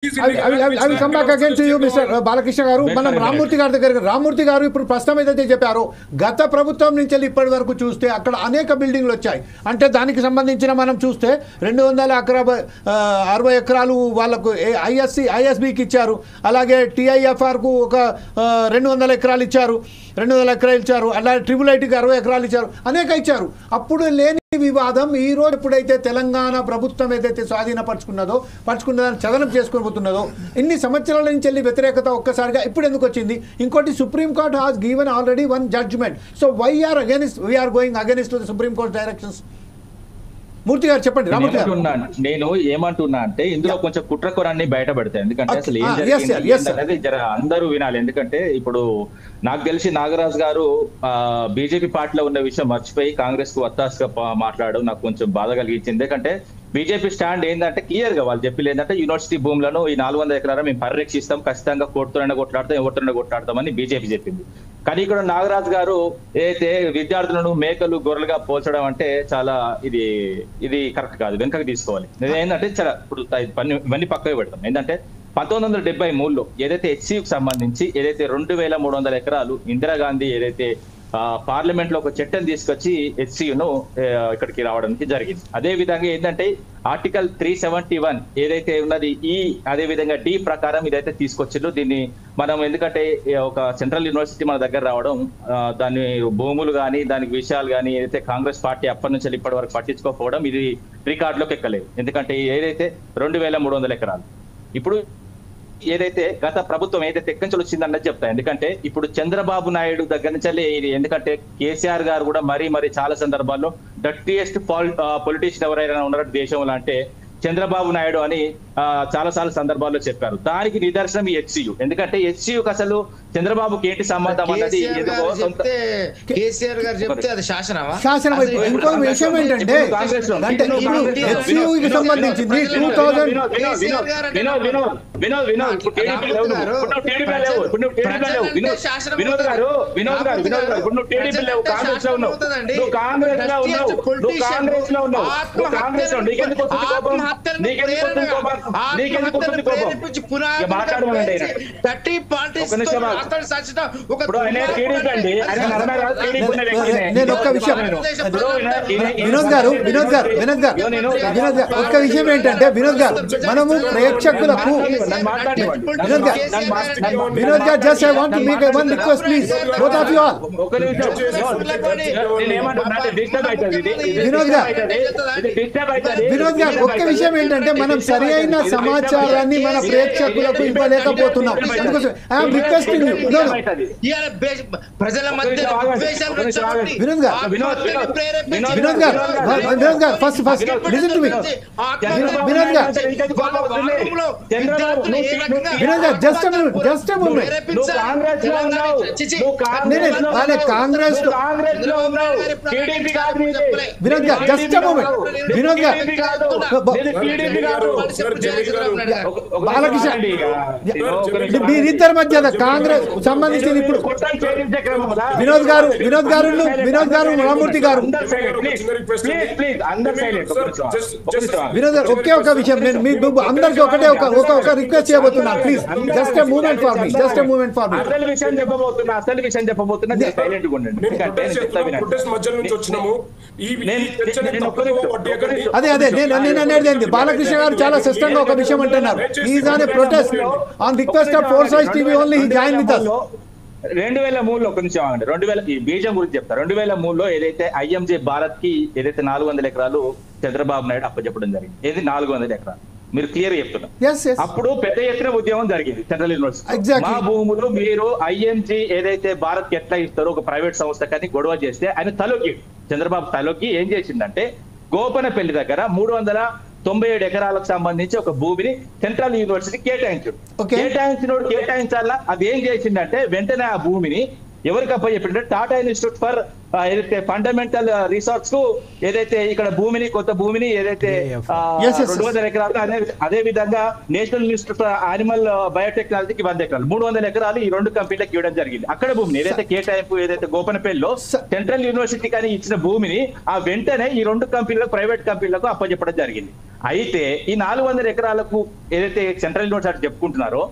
I will come back again to you, Mr. Balakrishna గారు. మనం రామ్మూర్తి గారి దగ్గర రామ్మూర్తి గారు ఇప్పుడు ప్రస్తుతం ఏదైతే చెప్పారో గత ప్రభుత్వం నుంచి ఇప్పటి వరకు చూస్తే అక్కడ అనేక బిల్డింగ్లు వచ్చాయి. అంటే దానికి సంబంధించిన మనం చూస్తే 260 ఎకరాలు వాళ్ళకు ఐఎస్బికి ఇచ్చారు. అలాగే టిఐఎఫ్ఆర్కు ఒక 200 ఎకరాలు ఇచ్చారు, 200 ఎకరాలు ఇచ్చారు. అలాగే ట్రిపుల్ ఐటీకి 60 ఎకరాలు ఇచ్చారు, అనేక ఇచ్చారు. అప్పుడు లేని వివాదం ఈ రోజు ఎప్పుడైతే తెలంగాణ ప్రభుత్వం ఏదైతే పరుచుకున్నదని చదనం చేసుకుపోతున్నదో ఇన్ని సంవత్సరాల నుంచి వెళ్ళి వ్యతిరేకత ఒక్కసారిగా ఇప్పుడు ఎందుకు వచ్చింది? ఇంకోటి supreme court has given already one judgment. So why are going against the supreme court directions? Murthy గారు చెప్పండి. రామూర్తి గారు, నేను ఏమంటున్నా అంటే ఇందులో కొంచెం కుట్రకొరాన్ని బయటపడతాయి. ఎందుకంటే అసలు ఏం జరిగింది జర అందరూ వినాలి. ఎందుకంటే ఇప్పుడు నాకు తెలిసి నాగరాజు గారు బీజేపీ పార్టీలో ఉన్న విషయం మర్చిపోయి కాంగ్రెస్ కు వత్తాసుగా మాట్లాడడం నాకు కొంచెం బాధ కలిగించింది. ఎందుకంటే బీజేపీ స్టాండ్ ఏంటంటే క్లియర్ గా వాళ్ళు చెప్పి ఏంటంటే యూనివర్సిటీ భూములను ఈ 400 ఎకరాలు మేము పరిరక్షిస్తాం, ఖచ్చితంగా కోర్టుతోనే కొట్లాడతాం, ఎవరితోనే కొట్లాడతామని బీజేపీ చెప్పింది. కానీ ఇక్కడ నాగరాజు గారు ఏదైతే విద్యార్థులను మేకలు గొర్రెలుగా పోల్చడం అంటే చాలా ఇది కరెక్ట్ కాదు, వెనుకకు తీసుకోవాలి. ఏంటంటే చాలా ఇప్పుడు ఇవన్నీ పక్కకు పెడతాం. ఏంటంటే 1973లో ఏదైతే హెచ్సియుకి సంబంధించి ఏదైతే 2300 ఎకరాలు ఇందిరాగాంధీ ఏదైతే పార్లమెంట్ లో ఒక చట్టం తీసుకొచ్చి హెచ్సియును ఇక్కడికి రావడానికి జరిగింది. అదే విధంగా ఏంటంటే ఆర్టికల్ 371 ఏదైతే ఉన్నది అదే విధంగా డి ప్రకారం ఇదైతే తీసుకొచ్చిండ్రు. దీన్ని మనం ఎందుకంటే ఒక సెంట్రల్ యూనివర్సిటీ మన దగ్గర రావడం, దాని భూములు కానీ దానికి విషయాలు కానీ ఏదైతే కాంగ్రెస్ పార్టీ అప్పటి నుంచి ఇప్పటి వరకు పట్టించుకోకపోవడం ఇది రికార్డులోకి ఎక్కలేదు. ఎందుకంటే ఏదైతే 2300 ఎకరాలు ఇప్పుడు ఏదైతే గత ప్రభుత్వం ఏదైతే ఎక్కడి నుంచి వచ్చిందన్నది చెప్తాయి. ఎందుకంటే ఇప్పుడు చంద్రబాబు నాయుడు దగ్గర నుంచి ఎందుకంటే కేసీఆర్ గారు కూడా మరీ చాలా సందర్భాల్లో డర్టీయెస్ట్ పొలిటీషియన్ ఎవరైనా ఉన్నారో దేశంలో అంటే చంద్రబాబు నాయుడు అని చాలా సందర్భాల్లో చెప్పారు. దానికి నిదర్శనం ఈ హెచ్సియు. ఎందుకంటే హెచ్సియుకి అసలు చంద్రబాబుకి ఏంటి సంబంధం అన్నది కేసీఆర్ గారు చెప్తే అది శాసనమా? ఇంకో విషయం ఏంటంటే హెచ్సియుకి సంబంధించింది 2000 ఒక్క విషయం ఏంటంటే వినోద్ గారు మనము ప్రేక్షకులకు Vinod garu just I want to make one request please both of you all. Vinod గారు ఒక్క విషయం ఏంటంటే మనం సరి అయిన సమాచారాన్ని మన ప్రేక్షకులకు ఇవ్వలేకపోతున్నాం. అందుకోసం I'm requesting you Vinod garu first listen to me. Vinod garu just a moment. Congress Vinod garu just a moment. Vinod గారు బాలకృష్ణ మీరిద్దరి మధ్య కాంగ్రెస్ సంబంధించింది ఇప్పుడు వినోద్ గారు రామూర్తి గారు వినోద్ గారు ఒకే ఒక విషయం నేను మీకు అందరికి ఒకటే ఒక రిక్వెస్ట్ చేయబోతున్నాను. Please just a moment for me. అసలు విషయం చెప్పబోతున్నా సైలెంట్ గా ఉండండి. అదే నేను అనేది బాలకృష్ణ గారు చాలా స్పష్టంగా ఒక విషయం అంటున్నారు. Is on a protest on request of four size TV only he join with us. 2003లో ఒక నిమిషం ఆగండి. 2000 ఈ బీజం గురించి చెప్తా. 2003లో ఏదైతే ఐఎంజే భారత్ కి ఏదైతే 400 ఎకరాలు చంద్రబాబు నాయుడు అప్పచెప్పడం జరిగింది. ఏది 400 ఎకరాలు మీరు క్లియర్ చెప్తున్నారు. అప్పుడు పెద్ద ఎత్తున ఉద్యమం జరిగింది సెంట్రల్ యూనివర్సిటీ. మా భూములు మీరు ఐఎంజీ ఏదైతే భారత్ కి ఎట్లా ఇస్తారో ఒక ప్రైవేట్ సంస్థ కానీ గొడవ చేస్తే ఆయన చంద్రబాబు తలొక్కి ఏం చేసిందంటే గోపనపల్లి దగ్గర 397 ఎకరాలకు సంబంధించి ఒక భూమిని సెంట్రల్ యూనివర్సిటీ కేటాయించాలా. అది ఏం చేసిందంటే వెంటనే ఆ భూమిని ఎవరికి అప్పచెప్పిందంటే టాటా ఇన్స్టిట్యూట్ ఫర్ ఏదైతే ఫండమెంటల్ రిసార్ట్స్ కు ఏదైతే ఇక్కడ భూమిని కొత్త భూమిని ఏదైతే 200 ఎకరాలు అదే విధంగా నేషనల్ ఇన్స్టిట్యూట్ ఫర్ యానిమల్ బయోటెక్నాలజీకి 100 ఎకరాలు 300 ఎకరాలు ఈ రెండు కంపెనీలకు ఇవ్వడం జరిగింది. అక్కడ భూమిని ఏదైతే కేటాయింపు ఏదైతే గోపనపల్లిలో సెంట్రల్ యూనివర్సిటీ కానీ ఇచ్చిన భూమిని ఆ వెంటనే ఈ రెండు కంపెనీలకు ప్రైవేట్ కంపెనీలకు అప్పచెప్పడం జరిగింది. అయితే ఈ 400 ఎకరాలకు ఏదైతే సెంట్రల్ యూనివర్సిటీ చెప్పుకుంటున్నారో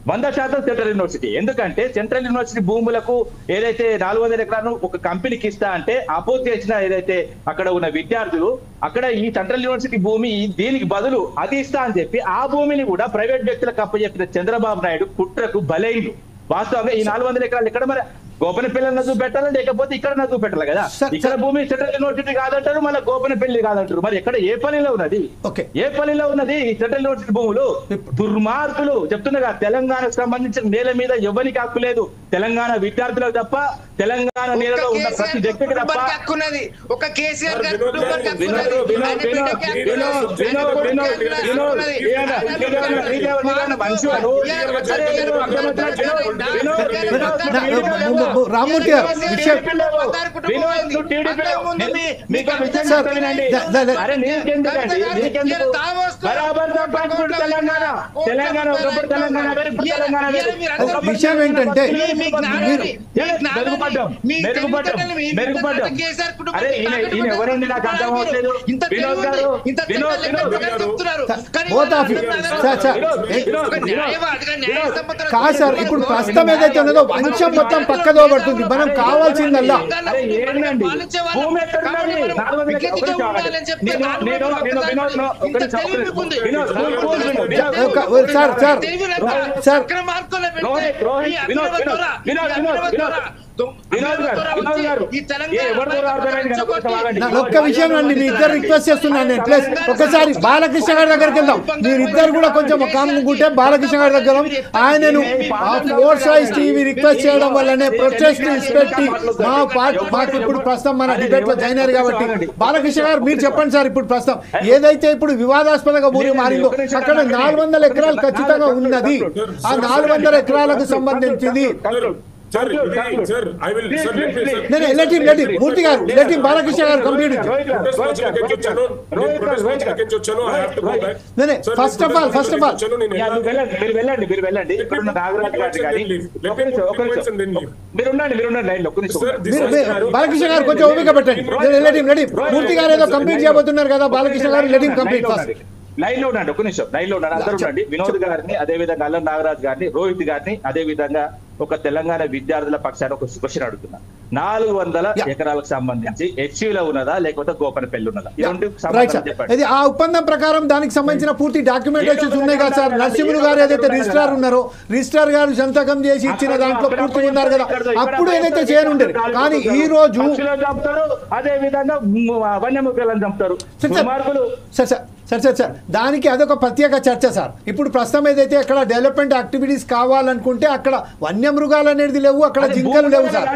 100% సెంట్రల్ యూనివర్సిటీ. ఎందుకంటే సెంట్రల్ యూనివర్సిటీ భూములకు ఏదైతే 400 ఎకరాలను ఒక కంపెనీకి ఇస్తా అంటే అపోజ్ చేసిన ఏదైతే అక్కడ ఉన్న విద్యార్థులు అక్కడ ఈ సెంట్రల్ యూనివర్సిటీ భూమి దీనికి బదులు అది ఇస్తా అని చెప్పి ఆ భూమిని కూడా ప్రైవేట్ వ్యక్తులకు అప్పచెప్పిన చంద్రబాబు నాయుడు కుట్రకు బలైండు. వాస్తవంగా ఈ 400 ఎకరాలు ఇక్కడ మరి గోపనపల్లి చూపెట్టాలి, లేకపోతే ఇక్కడ చూపెట్టాలి కదా. ఇక్కడ భూమి సెంట్రల్ యూనివర్సిటీ కాదంటారు, మళ్ళీ గోపనపల్లి కాదంటారు. మరి ఎక్కడ ఏ పనిలో ఉన్నది, ఏ పనిలో ఉన్నది ఈ సెంట్రల్ యూనివర్సిటీ భూములు? దుర్మార్గులు చెప్తున్నా తెలంగాణకు సంబంధించిన నేల మీద ఎవరికి హక్కు లేదు, తెలంగాణ విద్యార్థులకు తప్ప, తెలంగాణ నేలలో ఉన్న ప్రతి వ్యక్తికి తప్ప. ఒక కేసీఆర్ రామ్మూర్తి గారు విషయం ఏంటంటే ఎవరండి నాకు అర్థం అవ్వట్లేదు. కాదు సార్, ఇప్పుడు ప్రస్తుతం ఏదైతే ఉన్నదో వంశం మొత్తం పక్కదో పడుతుంది. మనం కావాల్సిందల్లా సార్ సార్ సార్ ఒక్క విషయం అండి, మీ ఇద్దరు రిక్వెస్ట్ చేస్తున్నాను నేను. ప్లస్ ఒకసారి బాలకృష్ణ గారి దగ్గరికి వెళ్దాం. మీరిద్దరు కూడా కొంచెం కానుకుంటే బాలకృష్ణ గారి దగ్గర ఆయనను ఫోర్ సైజ్ టీవీ రిక్వెస్ట్ చేయడం వల్లనే ప్రొటెస్ట్ పెట్టి మాకు ఇప్పుడు ప్రస్తుతం మన డిబేట్ లో జాయిన్ అయ్యారు కాబట్టి బాలకృష్ణ గారు మీరు చెప్పండి సార్. ఇప్పుడు ప్రస్తుతం ఏదైతే ఇప్పుడు వివాదాస్పదంగా భూమి మారిందో అక్కడ 400 ఎకరాలు ఖచ్చితంగా ఉన్నది. ఆ 400 ఎకరాలకు సంబంధించింది మూర్తి గారు బాలకృష్ణ గారు complete. First of all Balakrishna గారు కొంచెం ఓపిక పెట్టండి. మూర్తి గారు ఏదో కంప్లీట్ చేయబోతున్నారు కదా, బాలకృష్ణ గారు let him complete first. Line లో ఉండండి, ఒక్క నిమిషం లైన్ లో ఉండండి, అందరూ ఉండండి. వినోద్ గారిని, అదే విధంగా అల్లం నాగరాజ్ గారిని, రోహిత్ గారిని, అదే విధంగా ఒక తెలంగాణ విద్యార్థుల పక్షాన ఒక క్వశ్చన్ అడుగుతున్నా. 400 ఎకరాలకు సంబంధించి హెచ్యూలో ఉన్నదా లేకపోతే గోపనపల్లి ఉన్నదా? ఇది ఆ ఒప్పందం ప్రకారం దానికి సంబంధించిన పూర్తి డాక్యుమెంటేషన్స్ ఉన్నాయి కదా సార్. నరసింహులు గారు ఏదైతే రిజిస్ట్రార్ ఉన్నారో రిజిస్ట్రార్ గారు సంతకం చేసి ఇచ్చిన దాంట్లో పూర్తి ఉన్నారు కదా, అప్పుడు ఏదైతే చేయనుండేది. కానీ ఈ రోజు చంపుతారు, అదే విధంగా వన్యమృగాలను చంపుతారు. సార్ దానికి అదొక ప్రత్యేక చర్చ సార్. ఇప్పుడు ప్రస్తుతం ఏదైతే అక్కడ డెవలప్మెంట్ యాక్టివిటీస్ కావాలనుకుంటే అక్కడ వన్యమృగాలు అనేది లేవు, అక్కడ జింకలు లేవు సార్.